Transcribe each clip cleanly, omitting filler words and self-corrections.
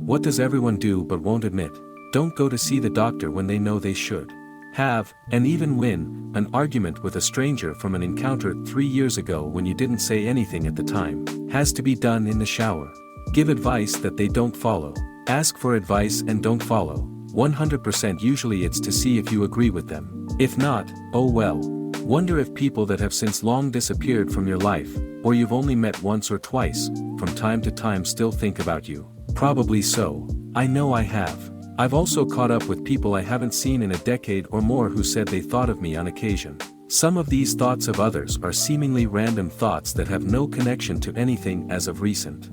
What does everyone do but won't admit? Don't go to see the doctor when they know they should. Have, and even win, an argument with a stranger from an encounter 3 years ago when you didn't say anything at the time. Has to be done in the shower. Give advice that they don't follow. Ask for advice and don't follow. 100% usually it's to see if you agree with them. If not, oh well. Wonder if people that have since long disappeared from your life, or you've only met once or twice, from time to time still think about you. Probably so. I know I have. I've also caught up with people I haven't seen in a decade or more who said they thought of me on occasion. Some of these thoughts of others are seemingly random thoughts that have no connection to anything as of recent.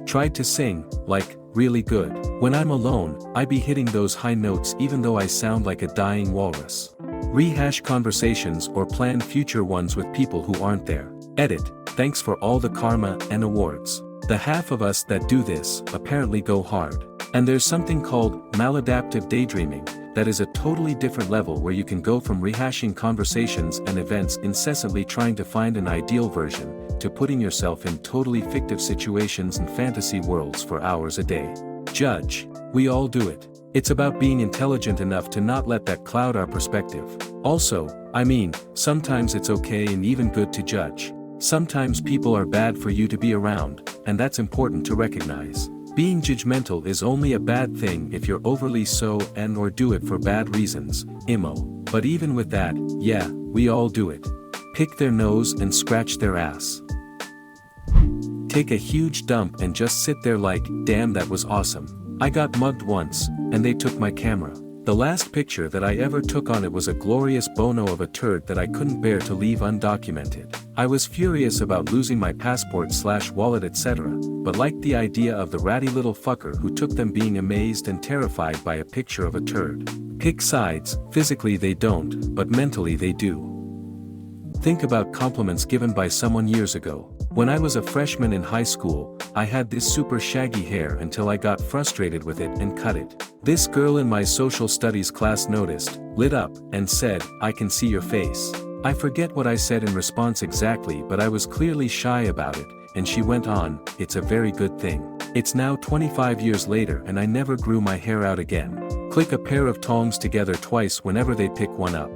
Tried to sing, like, really good. When I'm alone, I be hitting those high notes even though I sound like a dying walrus. Rehash conversations or plan future ones with people who aren't there. Edit, thanks for all the karma and awards. The half of us that do this apparently go hard. And there's something called maladaptive daydreaming, that is a totally different level where you can go from rehashing conversations and events incessantly trying to find an ideal version, to putting yourself in totally fictive situations and fantasy worlds for hours a day. Judge. We all do it. It's about being intelligent enough to not let that cloud our perspective. Also, sometimes it's okay and even good to judge. Sometimes people are bad for you to be around, and that's important to recognize. Being judgmental is only a bad thing if you're overly so and or do it for bad reasons, imo. But even with that, yeah, we all do it. Pick their nose and scratch their ass. Take a huge dump and just sit there like, damn, that was awesome. I got mugged once, and they took my camera. The last picture that I ever took on it was a glorious bono of a turd that I couldn't bear to leave undocumented. I was furious about losing my passport/wallet etc., but liked the idea of the ratty little fucker who took them being amazed and terrified by a picture of a turd. Pick sides, physically they don't, but mentally they do. Think about compliments given by someone years ago. When I was a freshman in high school, I had this super shaggy hair until I got frustrated with it and cut it. This girl in my social studies class noticed, lit up, and said, "I can see your face." I forget what I said in response exactly, but I was clearly shy about it, and she went on, "It's a very good thing." It's now 25 years later and I never grew my hair out again. Click a pair of tongs together twice whenever they pick one up.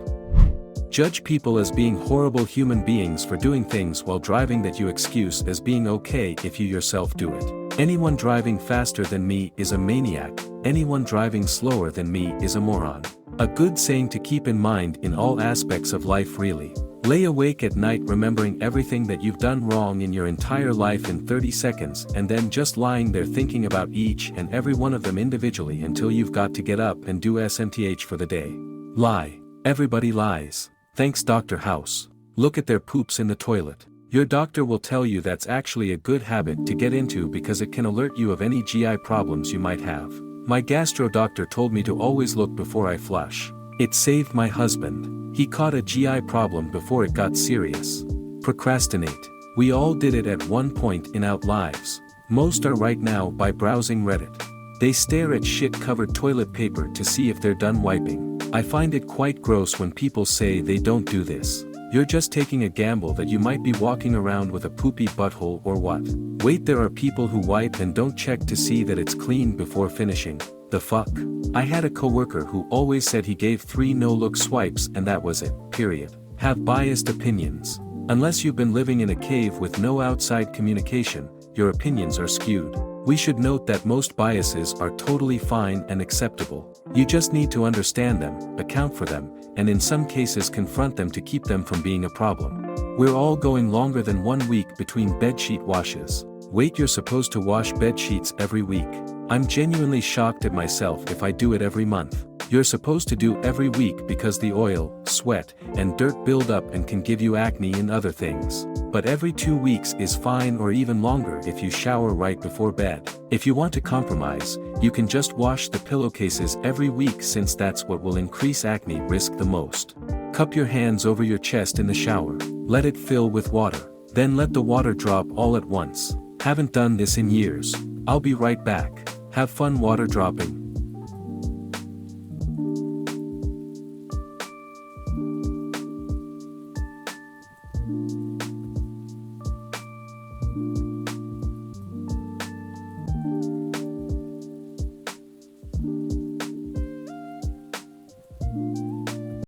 Judge people as being horrible human beings for doing things while driving that you excuse as being okay if you yourself do it. Anyone driving faster than me is a maniac, anyone driving slower than me is a moron. A good saying to keep in mind in all aspects of life really. Lay awake at night remembering everything that you've done wrong in your entire life in 30 seconds and then just lying there thinking about each and every one of them individually until you've got to get up and do SMTH for the day. Lie. Everybody lies. Thanks Dr. House. Look at their poops in the toilet. Your doctor will tell you that's actually a good habit to get into because it can alert you of any GI problems you might have. My gastro doctor told me to always look before I flush. It saved my husband. He caught a GI problem before it got serious. Procrastinate. We all did it at one point in our lives. Most are right now by browsing Reddit. They stare at shit-covered toilet paper to see if they're done wiping. I find it quite gross when people say they don't do this. You're just taking a gamble that you might be walking around with a poopy butthole or what. Wait, there are people who wipe and don't check to see that it's clean before finishing. The fuck? I had a coworker who always said he gave 3 no-look swipes and that was it, period. Have biased opinions. Unless you've been living in a cave with no outside communication, your opinions are skewed. We should note that most biases are totally fine and acceptable. You just need to understand them, account for them, and in some cases confront them to keep them from being a problem. We're all going longer than 1 week between bedsheet washes. Wait, you're supposed to wash bed sheets every week. I'm genuinely shocked at myself if I do it every month. You're supposed to do every week because the oil, sweat, and dirt build up and can give you acne and other things. But every 2 weeks is fine or even longer if you shower right before bed. If you want to compromise, you can just wash the pillowcases every week since that's what will increase acne risk the most. Cup your hands over your chest in the shower. Let it fill with water. Then let the water drop all at once. Haven't done this in years. I'll be right back. Have fun water dropping.